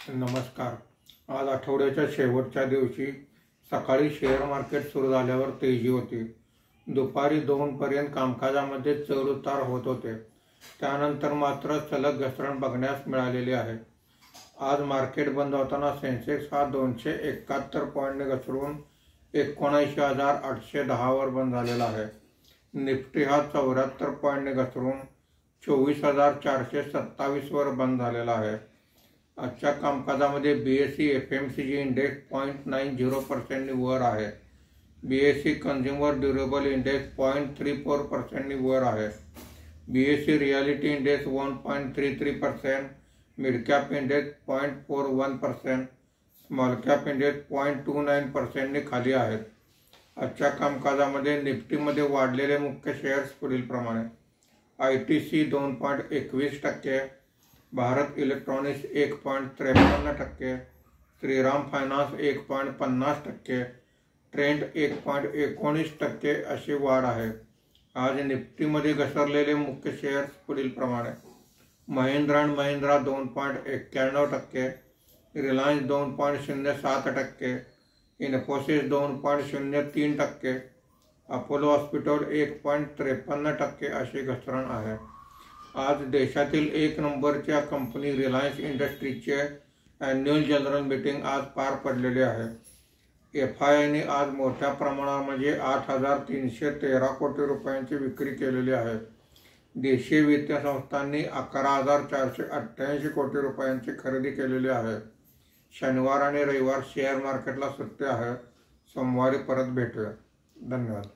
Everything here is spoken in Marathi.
नमस्कार. आज आठवड्याच्या शेवटच्या दिवशी सकाळी शेअर मार्केट सुरू झाल्यावर तेजी होती. दुपारी 2 पर्यंत कामकाजामध्ये चढ-उतार होत होते. त्यानंतर मात्र सलग घसरण बघण्यास मिळालेली आहे. आज मार्केट बंद होताना सेन्सेक्स हा 271 पॉईंटने घसरून 79,810 वर बंद झालेला आहे. निफ्टी हा 74 पॉईंटने घसरून 24,427 वर बंद झालेला आहे. आजच्या कामकाजामध्ये BSE FMCG इंडेक्स 0.90% वर आहे. BSE कन्झ्युमर ड्युरेबल इंडेक्स 0.34% वर आहे. BSE reality index 1.33%, mid cap index 0.41%, small cap index 0.29% खाली आहेत. आजच्या कामकाजामध्ये निफ्टीमध्ये वाढलेले मुख्य शेअर्स पुढील प्रमाणे: ITC 2.21%, Bharat electronics 1.53%, Shriram finance 1.50%, trend 1.19% अशी वाढ आहे. आज निफ्टीमध्ये घसरलेले मुख्य शेअर्स पुढील प्रमाणे: महिंद्रा अँड महिंद्रा 2.91%, रिलायन्स 2.07%, इन्फोसिस 2.03%, अपोलो हॉस्पिटल 1.53% अशी घसरण आहे. आज देशातील 1 नंबरच्या कंपनी रिलायन्स इंडस्ट्रीजचे ॲन्युअल जनरल मीटिंग आज पार पडलेले आहे. FIIने आज मोठ्या प्रमाणावर म्हणजे 8,313 कोटी रुपयांची विक्री केलेली आहे. देशीय वित्तीय संस्थांनी 11,488 कोटी रुपयांची खरेदी केलेली आहे. शनिवार आणि रविवार शेअर मार्केटला सुट्टी आहे. सोमवारी परत भेटूया. धन्यवाद.